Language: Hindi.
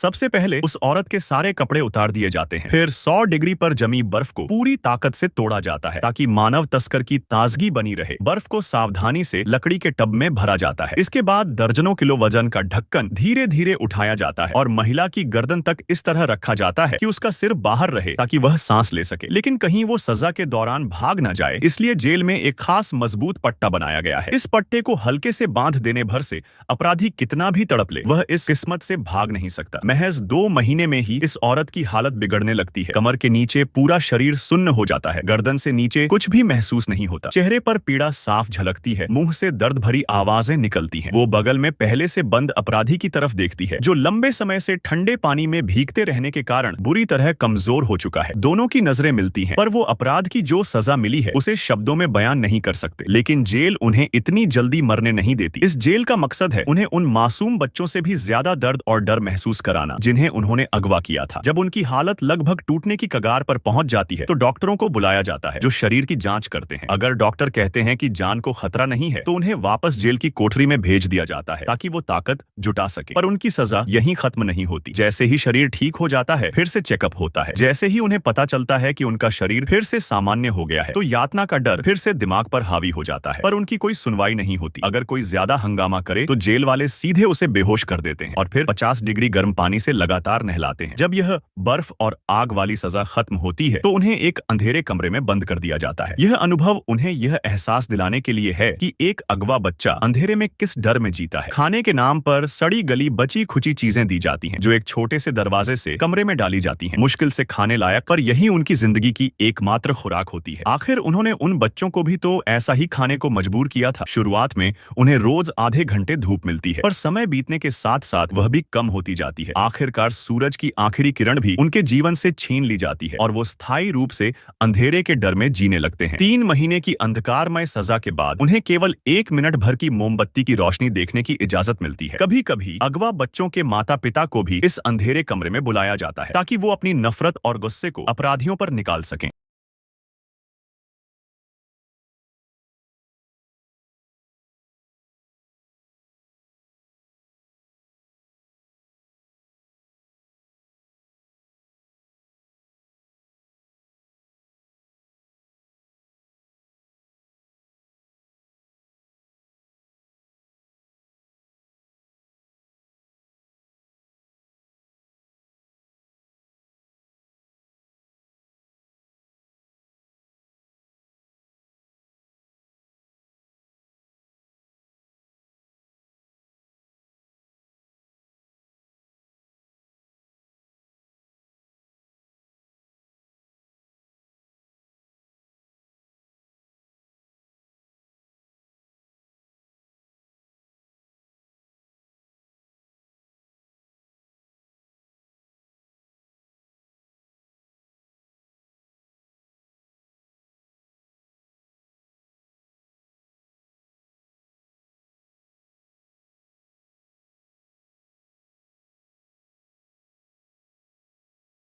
सबसे पहले उस औरत के सारे कपड़े उतार दिए जाते हैं। फिर 100 डिग्री पर जमी बर्फ को पूरी ताकत से तोड़ा जाता है ताकि मानव तस्कर की ताजगी बनी रहे। बर्फ को सावधानी से लकड़ी के टब में भरा जाता है। इसके बाद दर्जनों किलो वजन का ढक्कन धीरे धीरे उठाया जाता है और महिला की गर्दन तक इस तरह रखा जाता है कि उसका सिर बाहर रहे ताकि वह सांस ले सके। लेकिन कहीं वो सजा के दौरान भाग न जाए, इसलिए जेल में एक खास मजबूत पट्टा बनाया गया है। इस पट्टे को हल्के से बांध देने भर से अपराधी कितना भी तड़प ले, वह इस किस्मत से भाग नहीं सकता। महज 2 महीने में ही इस औरत की हालत बिगड़ने लगती है। कमर के नीचे पूरा शरीर सुन्न हो जाता है, गर्दन से नीचे कुछ भी महसूस नहीं होता, चेहरे पर पीड़ा साफ झलकती है, मुंह से दर्द भरी आवाजें निकलती हैं। वो बगल में पहले से बंद अपराधी की तरफ देखती है, जो लंबे समय से ठंडे पानी में भीगते रहने के कारण बुरी तरह कमजोर हो चुका है। दोनों की नजरें मिलती हैं, पर वो अपराध की जो सजा मिली है उसे शब्दों में बयान नहीं कर सकते। लेकिन जेल उन्हें इतनी जल्दी मरने नहीं देती। इस जेल का मकसद है उन्हें उन मासूम बच्चों से भी ज्यादा दर्द और डर महसूस कराना जिन्हें उन्होंने अगवा किया था। जब उनकी हालत लगभग टूटने की कगार पर पहुंच जाती है तो डॉक्टरों को बुलाया जाता है, जो शरीर की जांच करते हैं। अगर डॉक्टर कहते हैं कि जान को खतरा नहीं है तो उन्हें वापस जेल की कोठरी में भेज दिया जाता है ताकि वो ताकत जुटा सके। पर उनकी सजा यहीं खत्म नहीं होती। जैसे ही शरीर ठीक हो जाता है, फिर से चेकअप होता है। जैसे ही उन्हें पता चलता है कि उनका शरीर फिर से सामान्य हो गया है तो यातना का डर फिर से दिमाग पर हावी हो जाता है। पर उनकी कोई सुनवाई नहीं होती। अगर कोई ज्यादा हंगामा करे तो जेल वाले सीधे उसे बेहोश कर देते हैं और फिर 50 डिग्री गर्म पानी से लगातार नहलाते हैं। जब यह बर्फ और आग वाली सजा खत्म होती है तो उन्हें एक अंधेरे कमरे में बंद कर दिया जाता है। यह अनुभव उन्हें यह एहसास दिलाने के लिए है कि एक अगवा बच्चा अंधेरे में किस डर में जीता है। खाने के नाम पर सड़ी गली बची खुची चीजें दी जाती हैं, जो एक छोटे से दरवाजे से कमरे में डाली जाती हैं, मुश्किल से खाने लायक, पर यही उनकी जिंदगी की एकमात्र खुराक होती है। आखिर उन्होंने उन बच्चों को भी तो ऐसा ही खाने को मजबूर किया था। शुरुआत में उन्हें रोज आधे घंटे धूप मिलती है, पर समय बीतने के साथ साथ वह भी कम होती जाती है। आखिरकार सूरज की आखिरी किरण भी उनके जीवन से छीन ली जाती है और वो स्थायी रूप से अंधेरे के डर में जीने लगते हैं। 3 महीने की अंधकारमय सजा के बाद उन्हें केवल 1 मिनट भर की मोमबत्ती की रोशनी देखने की इजाजत मिलती है। कभी कभी अगवा बच्चों के माता पिता को भी इस अंधेरे कमरे में बुलाया जाता है ताकि वो अपनी नफरत और गुस्से को अपराधियों पर निकाल सकें।